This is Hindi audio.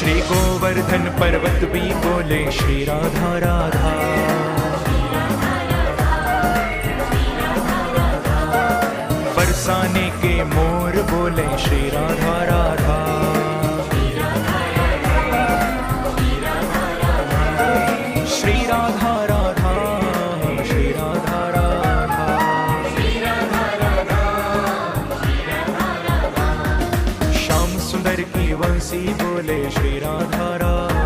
श्री गोवर्धन पर्वत भी बोले श्री राधा राधा। बरसाने के मोर बोले श्री राधा राधा। श्री राधा राधा, श्री राधा राधा, श्याम सुंदर की वंशी बोले श्री राधा राधा।